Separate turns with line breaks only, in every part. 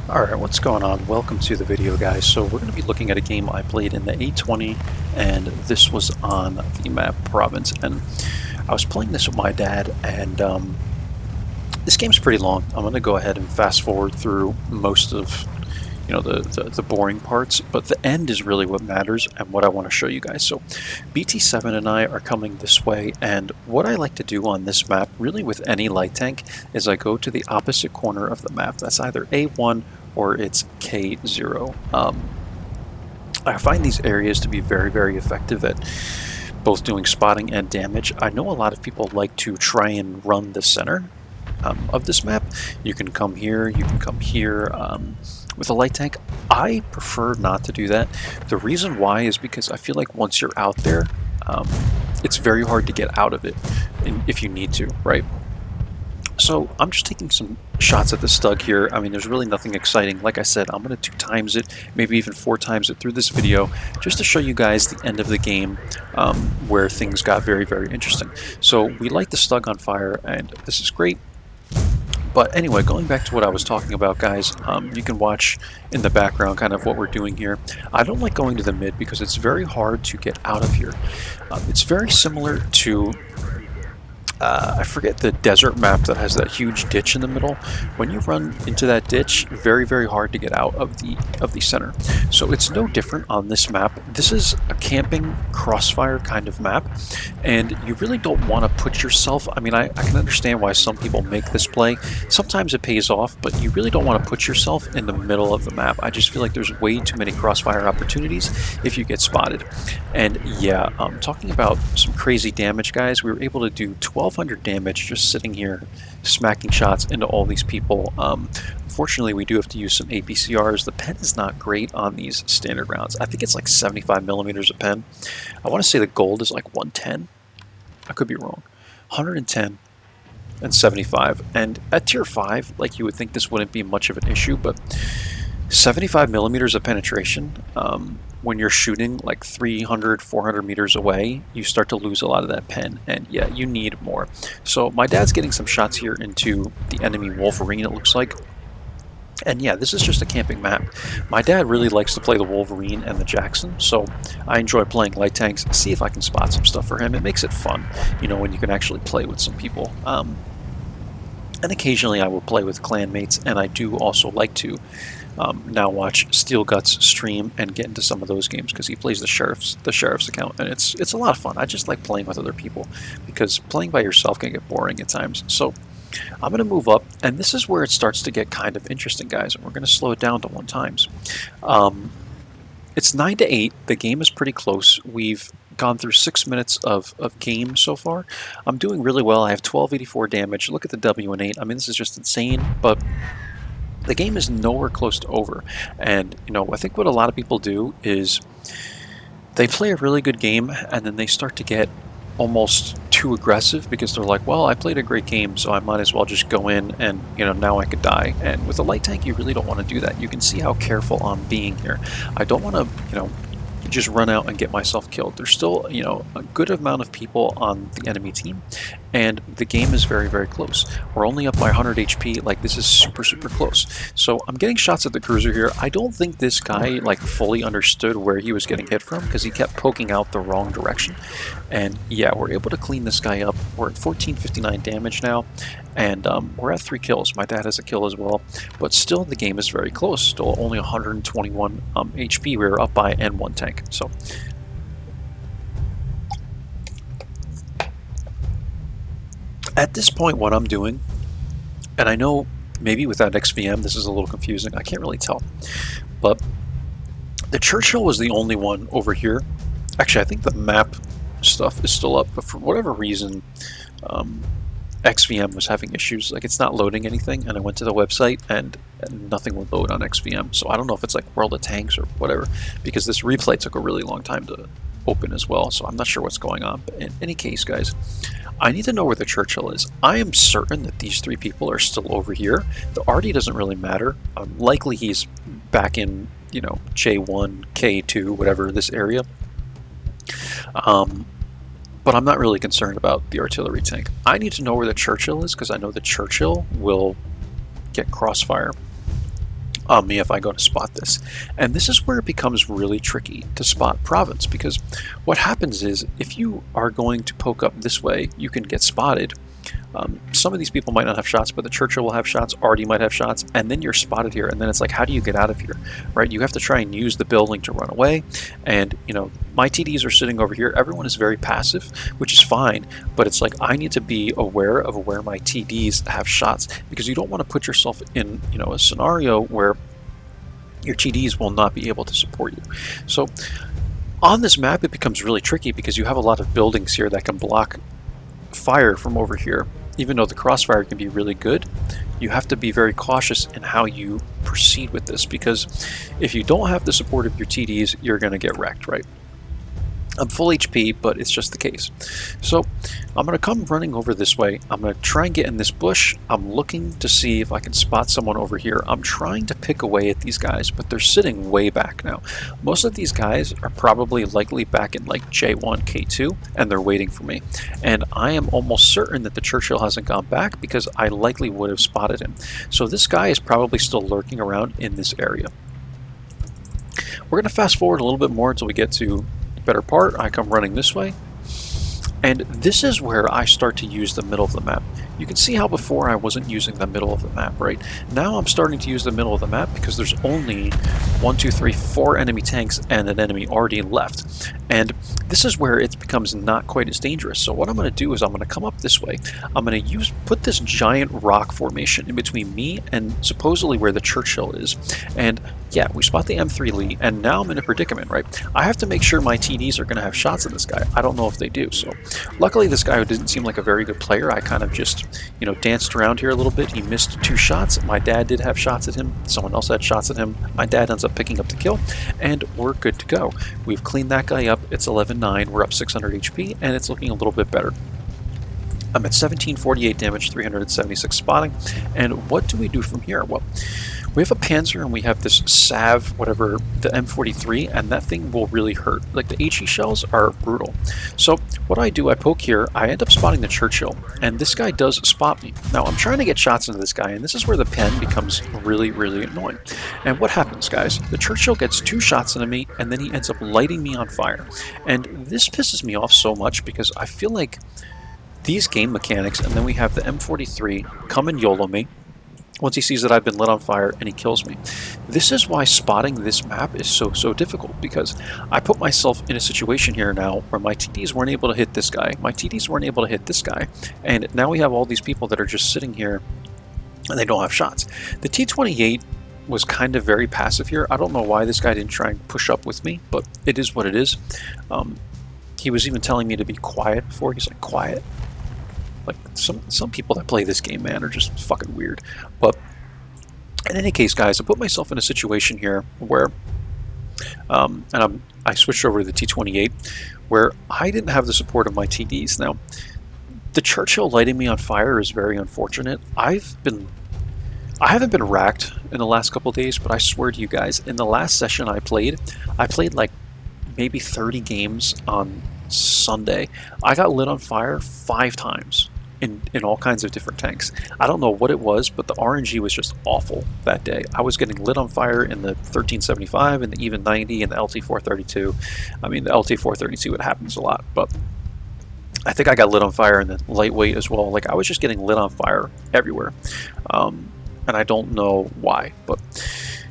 Alright, what's going on? Welcome to the video, guys. So we're going to be looking at a game I played in the A20, and this was on the map Province. And I was playing this with my dad, and this game's pretty long. I'm going to go ahead and fast forward through most of the boring parts, but the end is really what matters and what I want to show you guys. So BT7 and I are coming this way, and what I like to do on this map, really with any light tank, is I go to the opposite corner of the map. That's either A1 or it's K0. I find these areas to be very, very effective at both doing spotting and damage. I know a lot of people like to try and run the center of this map. You can come here, you can come here. With a light tank, I prefer not to do that. The reason why is because I feel like once you're out there, it's very hard to get out of it if you need to, right? So I'm just taking some shots at the Stug here. I mean, there's really nothing exciting. Like I said, I'm going to 2x it, maybe even 4x it through this video, just to show you guys the end of the game where things got very, very interesting. So we light the Stug on fire, and this is great. But anyway, going back to what I was talking about, guys, you can watch in the background kind of what we're doing here. I don't like going to the mid because it's very hard to get out of here. It's very similar to I forget the desert map that has that huge ditch in the middle. When you run into that ditch, very, very hard to get out of the center. So it's no different on this map. This is a camping crossfire kind of map, and you really don't want to put yourself, I mean, I can understand why some people make this play. Sometimes it pays off, but you really don't want to put yourself in the middle of the map. I just feel like there's way too many crossfire opportunities if you get spotted. And yeah, talking about some crazy damage, guys, we were able to do 1200 damage just sitting here smacking shots into all these people. Unfortunately, we do have to use some APCRs. The pen is not great on these standard rounds. I think it's like 75 millimeters a pen. I want to say the gold is like 110. I could be wrong. 110 and 75. And at tier 5, like, you would think this wouldn't be much of an issue, but 75 millimeters of penetration, when you're shooting like 300, 400 meters away, you start to lose a lot of that pen, and yeah, you need more. So my dad's getting some shots here into the enemy Wolverine, it looks like. And yeah, this is just a camping map. My dad really likes to play the Wolverine and the Jackson, so I enjoy playing light tanks, see if I can spot some stuff for him. It makes it fun, you know, when you can actually play with some people. And occasionally I will play with clanmates, and I do also like to now watch Steel Guts stream and get into some of those games because he plays the sheriff's account, and it's a lot of fun. I just like playing with other people because playing by yourself can get boring at times. So I'm going to move up, and this is where it starts to get kind of interesting, guys. And we're going to slow it down to 1x. It's 9-8. The game is pretty close. We've gone through 6 minutes of game so far. I'm doing really well. I have 1284 damage. Look at the W and 8. I mean, this is just insane, but the game is nowhere close to over. And, you know, I think what a lot of people do is they play a really good game, and then they start to get almost too aggressive because they're like, well, I played a great game, so I might as well just go in and, you know, now I could die. And with a light tank, you really don't want to do that. You can see how careful I'm being here. I don't want to, you know, just run out and get myself killed. There's still, you know, a good amount of people on the enemy team, and the game is very, very close. We're only up by 100 HP. Like, this is super, super close. So I'm getting shots at the cruiser here. I don't think this guy, like, fully understood where he was getting hit from because he kept poking out the wrong direction. And yeah, we're able to clean this guy up. We're at 1459 damage now, and we're at 3 kills. My dad has a kill as well, but still the game is very close. Still only 121 HP. We were up by N1 tank. So at this point, what I'm doing, and I know maybe without XVM this is a little confusing, I can't really tell, but the Churchill was the only one over here. Actually, I think the map stuff is still up, but for whatever reason, XVM was having issues. Like, it's not loading anything, and I went to the website and nothing would load on XVM. So I don't know if it's like World of Tanks or whatever, because this replay took a really long time to open as well, so I'm not sure what's going on. But in any case, guys, I need to know where the Churchill is. I am certain that these 3 people are still over here. The RD doesn't really matter. Likely he's back in, you know, J1, K2, whatever, this area. But I'm not really concerned about the artillery tank. I need to know where the Churchill is because I know the Churchill will get crossfire on me if I go to spot this. And this is where it becomes really tricky to spot Province, because what happens is if you are going to poke up this way, you can get spotted. Some of these people might not have shots, but the Churchill will have shots, Artie might have shots, and then you're spotted here, and then it's like, how do you get out of here, right? You have to try and use the building to run away, and, you know, my TDs are sitting over here. Everyone is very passive, which is fine, but it's like, I need to be aware of where my TDs have shots, because you don't want to put yourself in, you know, a scenario where your TDs will not be able to support you. So on this map, it becomes really tricky because you have a lot of buildings here that can block fire from over here. Even though the crossfire can be really good, you have to be very cautious in how you proceed with this, because if you don't have the support of your TDs, you're going to get wrecked, right? I'm full HP, but it's just the case. So I'm going to come running over this way. I'm going to try and get in this bush. I'm looking to see if I can spot someone over here. I'm trying to pick away at these guys, but they're sitting way back now. Most of these guys are probably likely back in like J1, K2, and they're waiting for me. And I am almost certain that the Churchill hasn't gone back because I likely would have spotted him. So this guy is probably still lurking around in this area. We're going to fast forward a little bit more until we get to better part. I come running this way, and this is where I start to use the middle of the map. You can see how before I wasn't using the middle of the map, right? Now I'm starting to use the middle of the map because there's only 1, 2, 3, 4 enemy tanks and an enemy already left. And this is where it becomes not quite as dangerous. So what I'm going to do is I'm going to come up this way. I'm going to put this giant rock formation in between me and supposedly where the Churchill is. And yeah, we spot the M3 Lee, and now I'm in a predicament, right? I have to make sure my TDs are going to have shots at this guy. I don't know if they do. So luckily this guy who didn't seem like a very good player, I kind of just, you know, danced around here a little bit. He missed 2 shots. My dad did have shots at him. Someone else had shots at him. My dad ends up picking up the kill, and we're good to go. We've cleaned that guy up. It's 11-9. We're up 600 HP, and it's looking a little bit better. I'm at 1748 damage, 376 spotting. And what do we do from here? Well, we have a Panzer and we have this Sav, whatever, the M43, and that thing will really hurt. Like, the HE shells are brutal. So what I do, I poke here, I end up spotting the Churchill, and this guy does spot me. Now I'm trying to get shots into this guy, and this is where the pen becomes really, really annoying. And what happens, guys? The Churchill gets 2 shots into me, and then he ends up lighting me on fire. And this pisses me off so much because I feel like these game mechanics, and then we have the M43 come and YOLO me once he sees that I've been lit on fire, and he kills me. This is why spotting this map is so difficult, because I put myself in a situation here now where my TDs weren't able to hit this guy, my TDs weren't able to hit this guy, and now we have all these people that are just sitting here and they don't have shots. The T-28 was kind of very passive here. I don't know why this guy didn't try and push up with me, but it is what it is. He was even telling me to be quiet before. He's like, quiet? Like, some people that play this game, man, are just fucking weird. But in any case, guys, I put myself in a situation here where, I switched over to the T-28, where I didn't have the support of my TDs. Now, the Churchill lighting me on fire is very unfortunate. I haven't been racked in the last couple of days, but I swear to you guys, in the last session I played like maybe 30 games on Sunday. I got lit on fire 5 times in all kinds of different tanks. I don't know what it was, but the RNG was just awful that day. I was getting lit on fire in the 1375 and the even 90 and the LT432. I mean, the LT432, it happens a lot, but I think I got lit on fire in the lightweight as well. Like, I was just getting lit on fire everywhere. And I don't know why, but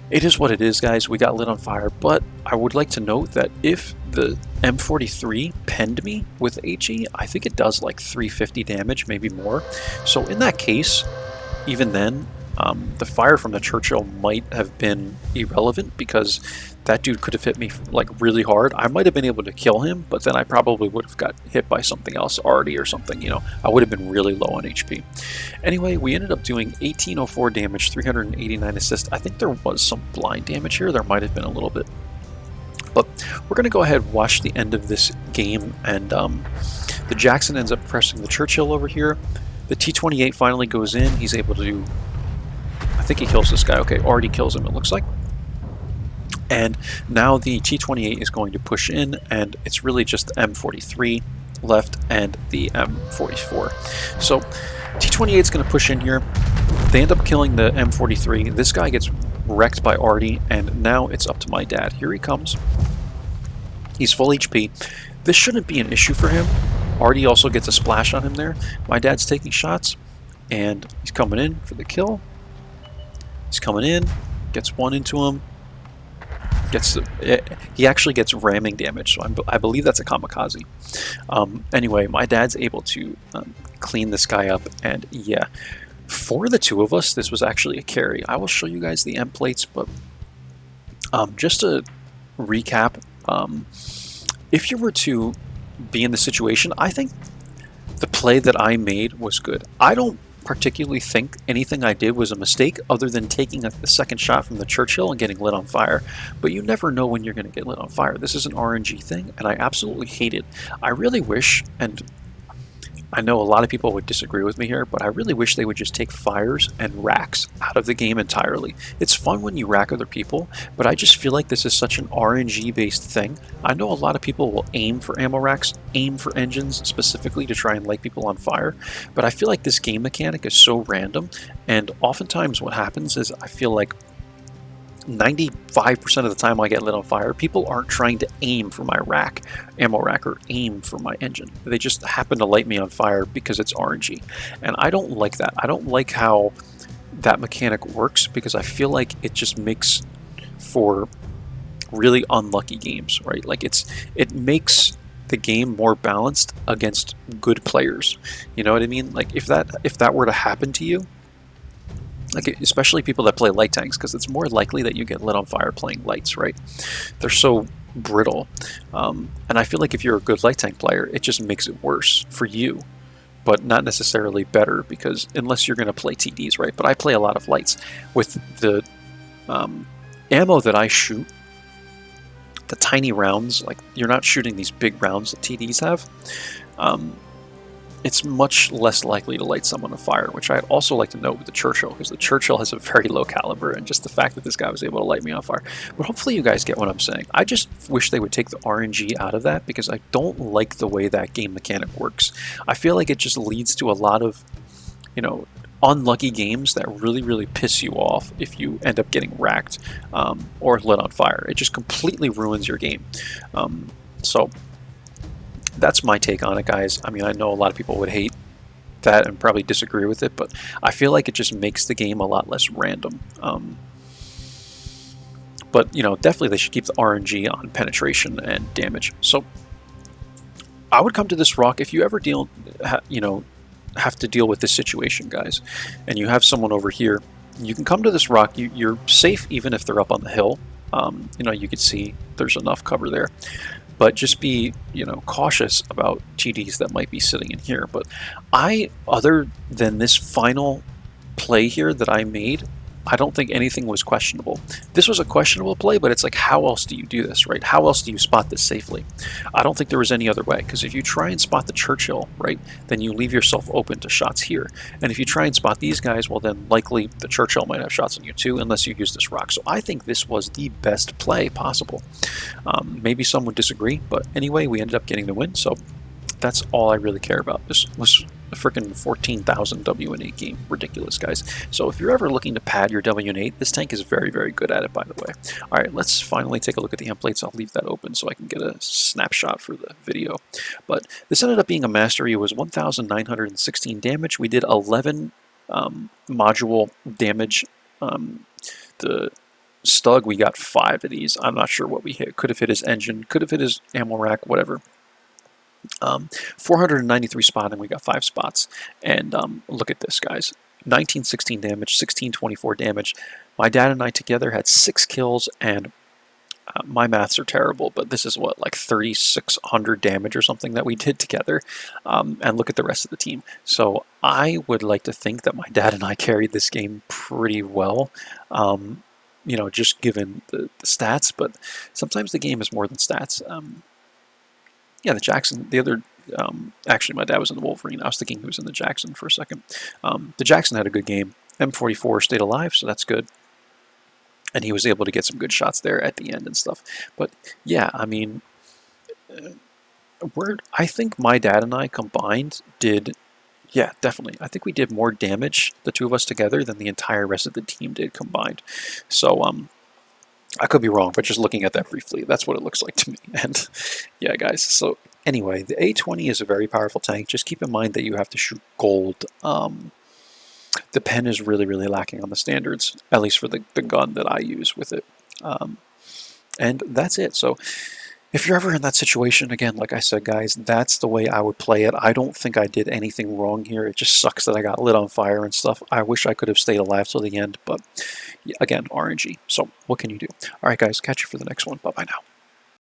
it is what it is, guys. We got lit on fire, but I would like to note that if the M43 penned me with HE, I think it does like 350 damage, maybe more. So in that case, even then, the fire from the Churchill might have been irrelevant, because that dude could have hit me like really hard. I might have been able to kill him, but then I probably would have got hit by something else, Artie or something, you know. I would have been really low on HP. Anyway, we ended up doing 1804 damage, 389 assist. I think there was some blind damage here. There might have been a little bit. But we're going to go ahead and watch the end of this game, and the Jackson ends up pressing the Churchill over here. The T-28 finally goes in. He's able to do, I think he kills this guy. Okay, Artie kills him, it looks like. And now the T-28 is going to push in, and it's really just the M43 left and the M44. So T-28 is going to push in here. They end up killing the M43. This guy gets wrecked by Artie, and now it's up to my dad. Here he comes. He's full HP. This shouldn't be an issue for him. Artie also gets a splash on him there. My dad's taking shots, and he's coming in for the kill. He's coming in, gets one into him. He actually gets ramming damage, so I believe that's a kamikaze. Anyway, my dad's able to clean this guy up, and yeah, for the two of us, this was actually a carry. I will show you guys the end plates, but just to recap, if you were to be in the situation, I think the play that I made was good. I don't particularly think anything I did was a mistake other than taking the second shot from the Churchill and getting lit on fire, but you never know when you're going to get lit on fire. This is an RNG thing, and I absolutely hate it. I really wish, and I know a lot of people would disagree with me here, but I really wish they would just take fires and racks out of the game entirely. It's fun when you rack other people, but I just feel like this is such an RNG based thing. I know a lot of people will aim for ammo racks, aim for engines specifically to try and light people on fire, but I feel like this game mechanic is so random, and oftentimes what happens is I feel like 95% of the time I get lit on fire, people aren't trying to aim for my rack, ammo rack, or aim for my engine. They just happen to light me on fire because it's RNG. And I don't like that. I don't like how that mechanic works because I feel like it just makes for really unlucky games, right? Like it makes the game more balanced against good players. You know what I mean? Like if that were to happen to you, like especially people that play light tanks, because it's more likely that you get lit on fire playing lights, right? They're so brittle, and I feel like if you're a good light tank player, it just makes it worse for you, but not necessarily better, because unless you're going to play TDs, right? But I play a lot of lights. With the ammo that I shoot, the tiny rounds, like you're not shooting these big rounds that TDs have, it's much less likely to light someone on fire, which I'd also like to note with the Churchill, because the Churchill has a very low caliber, and just the fact that this guy was able to light me on fire. But hopefully you guys get what I'm saying. I just wish they would take the RNG out of that, because I don't like the way that game mechanic works. I feel like it just leads to a lot of, you know, unlucky games that really, really piss you off if you end up getting racked or lit on fire. It just completely ruins your game. So that's my take on it, guys. I mean, I know a lot of people would hate that and probably disagree with it, but I feel like it just makes the game a lot less random. But, you know, definitely they should keep the RNG on penetration and damage. So I would come to this rock if you ever have to deal with this situation, guys, and you have someone over here. You can come to this rock. You're safe even if they're up on the hill. You know, you can see there's enough cover there. But just be, you know, cautious about TDs that might be sitting in here. But other than this final play here that I made, I don't think anything was questionable. This was a questionable play, but it's like, how else do you do this, right? How else do you spot this safely? I don't think there was any other way, because if you try and spot the Churchill, right, then you leave yourself open to shots here. And if you try and spot these guys, well, then likely the Churchill might have shots on you too, unless you use this rock. So I think this was the best play possible. Maybe some would disagree, but anyway, we ended up getting the win, so that's all I really care about. This was a freaking 14,000 WN8 game. Ridiculous, guys. So if you're ever looking to pad your WN8, this tank is very, very good at it, by the way. All right, let's finally take a look at the templates. I'll leave that open so I can get a snapshot for the video. But this ended up being a mastery. It was 1,916 damage. We did 11 module damage. The Stug, we got 5 of these. I'm not sure what we hit. Could have hit his engine, could have hit his ammo rack, whatever. 493 spotting, we got 5 spots. And look at this, guys. 1916 damage, 1624 damage. My dad and I together had 6 kills, and my maths are terrible, but this is what, like 3,600 damage or something that we did together. And look at the rest of the team. So I would like to think that my dad and I carried this game pretty well. You know, just given the stats, but sometimes the game is more than stats. Yeah, the Jackson, the other, actually my dad was in the Wolverine. I was thinking he was in the Jackson for a second. The Jackson had a good game. M44 stayed alive, so that's good. And he was able to get some good shots there at the end and stuff. But yeah, I mean, I think my dad and I combined did Yeah, definitely. I think we did more damage, the two of us together, than the entire rest of the team did combined. So, I could be wrong, but just looking at that briefly, that's what it looks like to me. And yeah, guys. So anyway, the A20 is a very powerful tank. Just keep in mind that you have to shoot gold. The pen is really, really lacking on the standards, at least for the gun that I use with it. Um, and that's it. So if you're ever in that situation, again, like I said, guys, that's the way I would play it. I don't think I did anything wrong here. It just sucks that I got lit on fire and stuff. I wish I could have stayed alive till the end, but yeah, again, RNG. So what can you do? All right, guys, catch you for the next one. Bye-bye now.